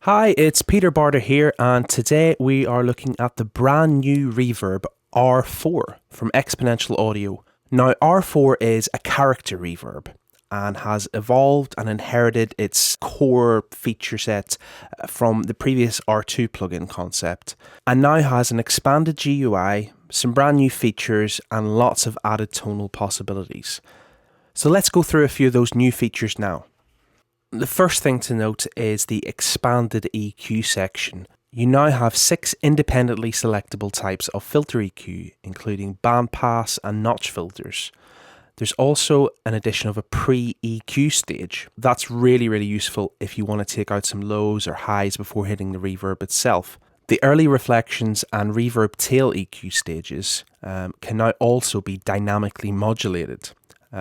Hi, it's Peter Barter here, and today we are looking at the brand new Reverb R4 from Exponential Audio. Now, R4 is a character reverb and has evolved and inherited its core feature set from the previous R2 plugin concept, and now has an expanded GUI, some brand new features, and lots of added tonal possibilities. So let's go through a few of those new features now. The first thing to note is the expanded EQ section. You now have 6 independently selectable types of filter EQ, including bandpass and notch filters. There's also an addition of a pre-EQ stage. That's really useful if you want to take out some lows or highs before hitting the reverb itself. The early reflections and reverb tail EQ stages can now also be dynamically modulated.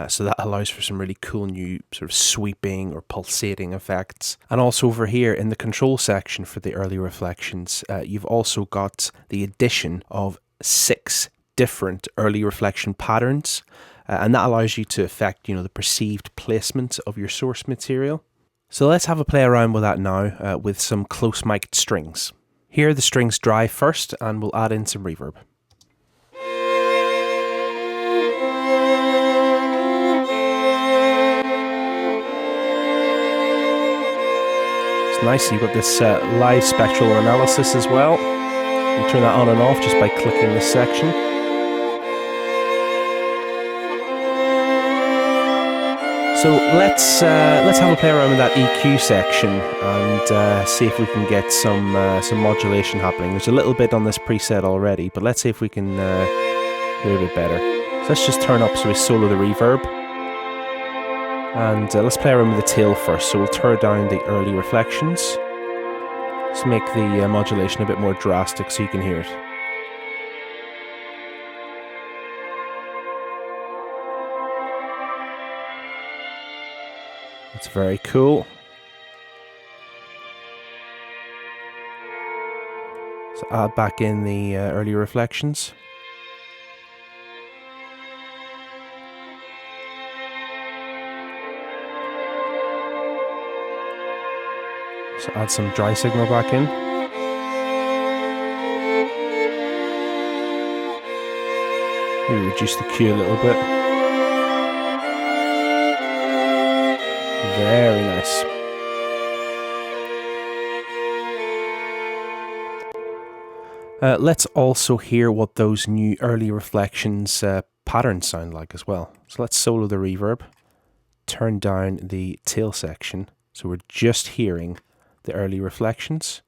So that allows for some really cool new sort of sweeping or pulsating effects. And also over here in the control section for the early reflections, you've also got the addition of 6 different early reflection patterns. And that allows you to affect, the perceived placement of your source material. So let's have a play around with that now with some close mic'd strings. Here the strings dry first, and we'll add in some reverb. Nice, you've got this live spectral analysis as well. You turn that on and off just by clicking this section. So let's have a play around with that EQ section and see if we can get some modulation happening. There's a little bit on this preset already, but let's see if we can hear it a bit better. So let's just turn up so we solo the reverb. And let's play around with the tail first. So we'll turn down the early reflections. Let's make the modulation a bit more drastic so you can hear it. That's very cool. So add back in the early reflections. So add some dry signal back in. Maybe reduce the Q a little bit. Very nice. Let's also hear what those new early reflections patterns sound like as well. So let's solo the reverb, turn down the tail section, so we're just hearing the early reflections.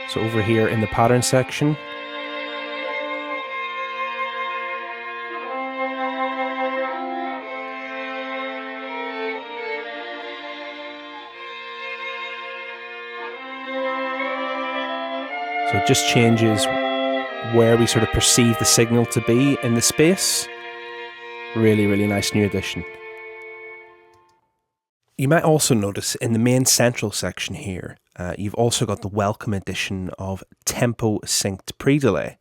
So over here in the pattern section, so it just changes where we sort of perceive the signal to be in the space. Really nice new addition. You might also notice in the main central section here, you've also got the welcome addition of tempo synced pre-delay.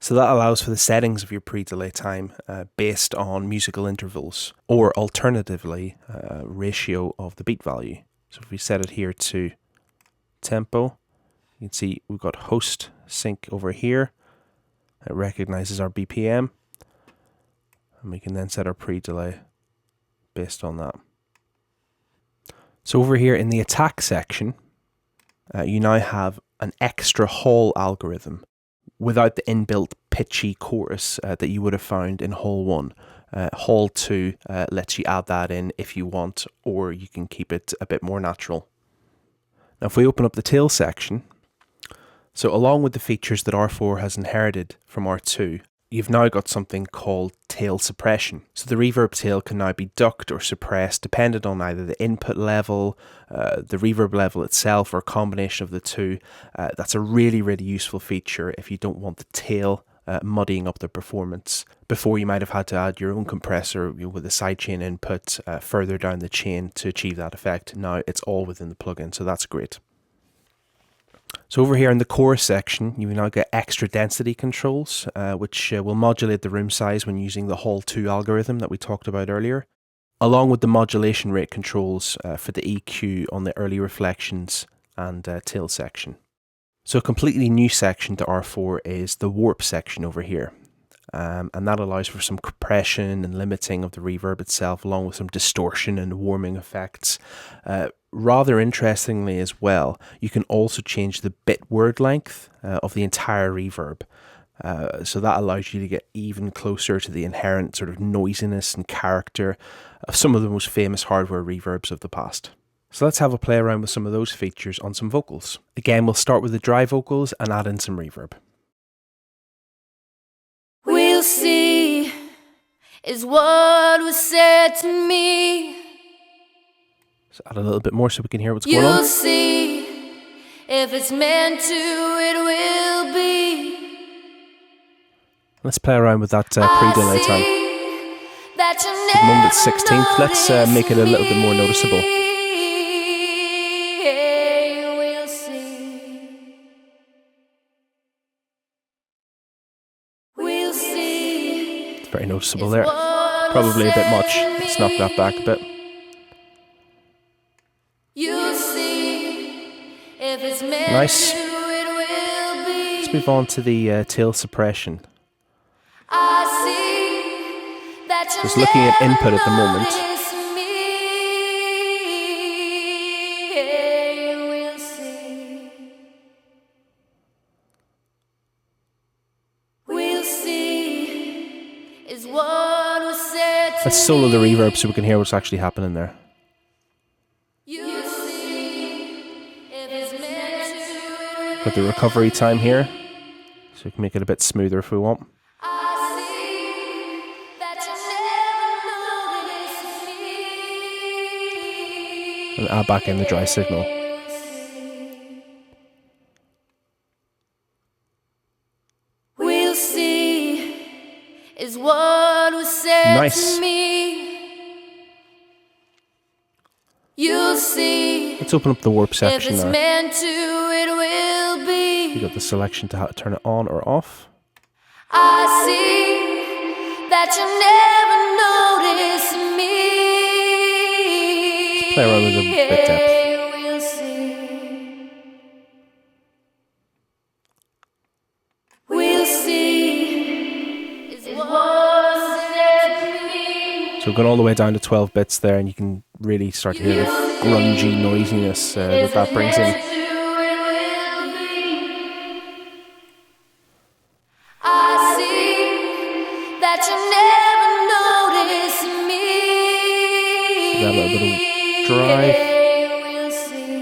So that allows for the settings of your pre-delay time based on musical intervals, or alternatively, ratio of the beat value. So if we set it here to tempo, you can see we've got host sync over here. It recognizes our BPM, and we can then set our pre-delay based on that. So over here in the attack section, you now have an extra hall algorithm without the inbuilt pitchy chorus that you would have found in hall 1. Hall 2 lets you add that in if you want, or you can keep it a bit more natural. Now if we open up the tail section, so along with the features that R4 has inherited from R2, you've now got something called tail suppression. So the reverb tail can now be ducked or suppressed depending on either the input level, the reverb level itself, or a combination of the two. That's a really useful feature if you don't want the tail muddying up the performance. Before, you might have had to add your own compressor with a sidechain input further down the chain to achieve that effect. Now it's all within the plugin, so that's great. So over here in the chorus section, you now get extra density controls, which will modulate the room size when using the Hall 2 algorithm that we talked about earlier. along with the modulation rate controls for the EQ on the early reflections and tail section. So a completely new section to R4 is the warp section over here. And that allows for some compression and limiting of the reverb itself, along with some distortion and warming effects. Rather interestingly as well, you can also change the bit word length of the entire reverb. So that allows you to get even closer to the inherent sort of noisiness and character of some of the most famous hardware reverbs of the past. So let's have a play around with some of those features on some vocals. Again, we'll start with the dry vocals and add in some reverb. We'll see, is what was said to me. So add a little bit more so we can hear what's going on. You'll see, if it's meant to, it will be. Let's play around with that pre-delay time. At the moment it's 16th, let's make it a little bit more noticeable. It's very noticeable there. Probably a bit much. Let's knock that back a bit. Nice. Let's move on to the tail suppression. Just looking at input at the moment. Let's solo the reverb so we can hear what's actually happening there. Got the recovery time here, so we can make it a bit smoother if we want. And add back in the dry signal. We'll see, is what was said nice. To me. You'll see. Let's open up the warp section if it's now. Meant to, it will be. You got the selection to turn it on or off. I see that you never notice me. Let's play around with a bit depth. We'll see. We'll see. Is what said to me. So we've gone all the way down to 12 bits there, and you can really start to hear the grungy noisiness that brings in. I see that you never notice me. Got a little bit of drive. We'll see.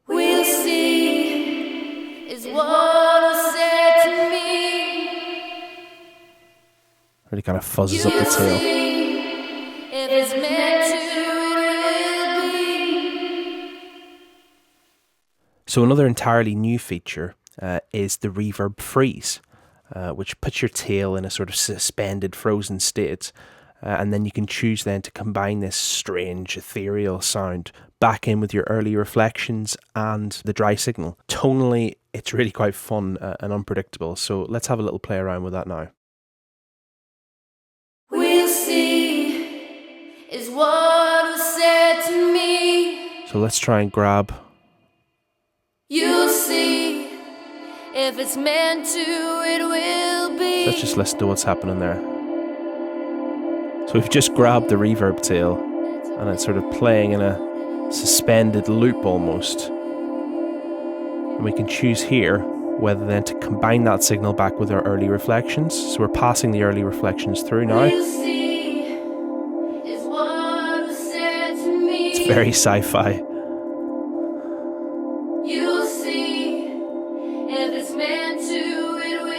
We'll see. Is what was said to me. Really kind of fuzzes up the tail. If it's meant to, it will be. So another entirely new feature is the reverb freeze, which puts your tail in a sort of suspended, frozen state. And then you can choose then to combine this strange, ethereal sound back in with your early reflections and the dry signal. Tonally, it's really quite fun and unpredictable. So let's have a little play around with that now. We'll see, is what was said to me. So let's try and grab. You'll see, if it's meant to, it will be. Let's just listen to what's happening there. So we've just grabbed the reverb tail, and it's sort of playing in a suspended loop almost. And we can choose here whether then to combine that signal back with our early reflections. So we're passing the early reflections through now. It's very sci-fi.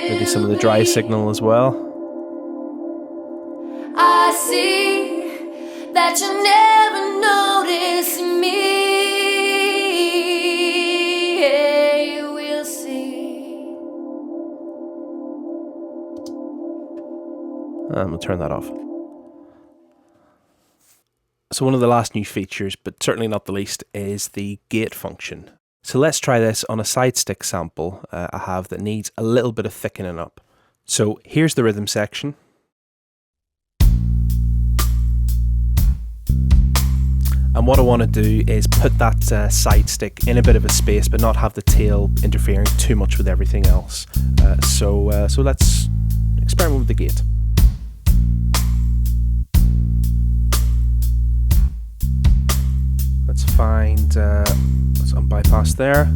Maybe some of the dry signal as well. I see that you never notice me. We'll see. We'll turn that off. So one of the last new features, but certainly not the least, is the gate function. So let's try this on a side stick sample I have that needs a little bit of thickening up. So here's the rhythm section. And what I want to do is put that side stick in a bit of a space, but not have the tail interfering too much with everything else. So let's experiment with the gate. Let's unbypass there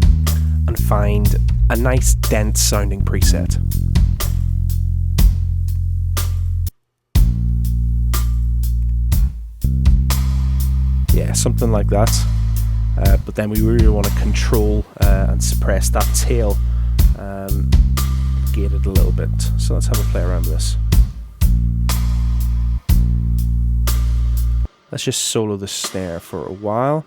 and find a nice dense sounding preset. Yeah, something like that. But then we really want to control and suppress that tail, gate it a little bit. So let's have a play around with this. Let's just solo the snare for a while.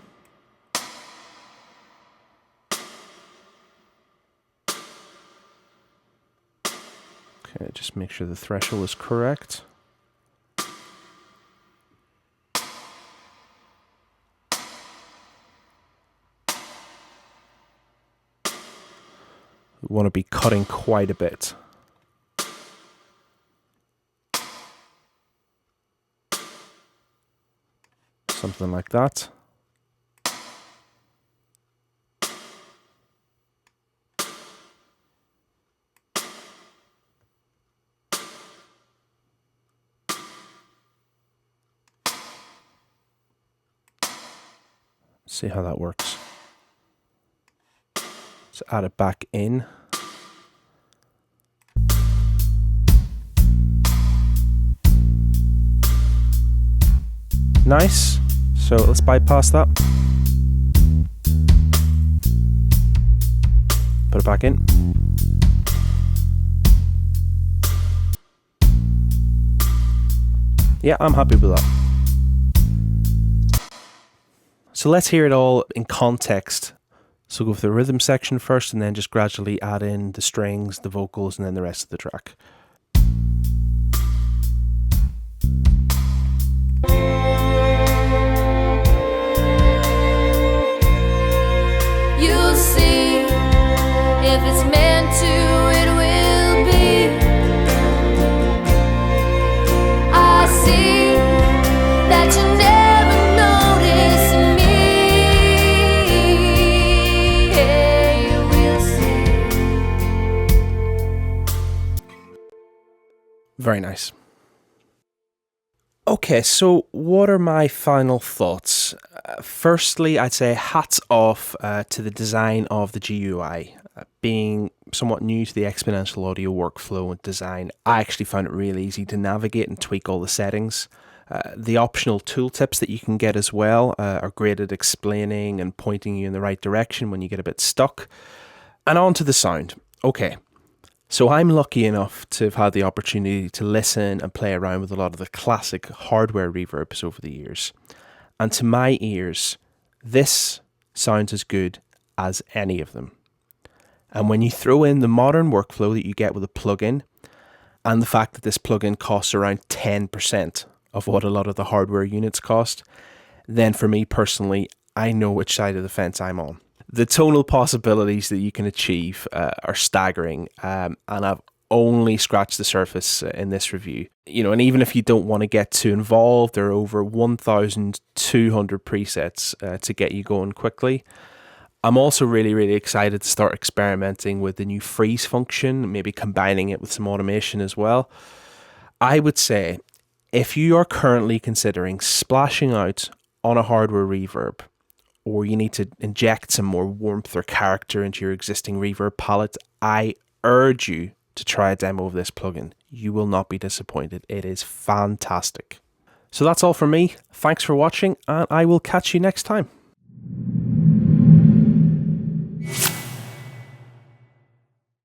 Okay, just make sure the threshold is correct. We want to be cutting quite a bit. Something like that. See how that works. Let's add it back in. Nice. So let's bypass that. Put it back in. Yeah, I'm happy with that. So let's hear it all in context. So go for the rhythm section first and then just gradually add in the strings, the vocals, and then the rest of the track. You'll see if it's meant to, it will be. I see that you never notice me. Yeah, you will see. Very nice. Okay, so what are my final thoughts? Firstly, I'd say hats off to the design of the GUI. Being somewhat new to the Exponential audio workflow and design, I actually found it really easy to navigate and tweak all the settings. The optional tooltips that you can get as well are great at explaining and pointing you in the right direction when you get a bit stuck. And on to the sound. Okay. So I'm lucky enough to have had the opportunity to listen and play around with a lot of the classic hardware reverbs over the years. And to my ears, this sounds as good as any of them. And when you throw in the modern workflow that you get with a plugin, and the fact that this plugin costs around 10% of what a lot of the hardware units cost, then for me personally, I know which side of the fence I'm on. The tonal possibilities that you can achieve are staggering, and I've only scratched the surface in this review. And even if you don't want to get too involved, there are over 1,200 presets to get you going quickly. I'm also really, really excited to start experimenting with the new freeze function, maybe combining it with some automation as well. I would say, if you are currently considering splashing out on a hardware reverb, or you need to inject some more warmth or character into your existing reverb palette, I urge you to try a demo of this plugin. You will not be disappointed. It is fantastic. So that's all from me. Thanks for watching, and I will catch you next time.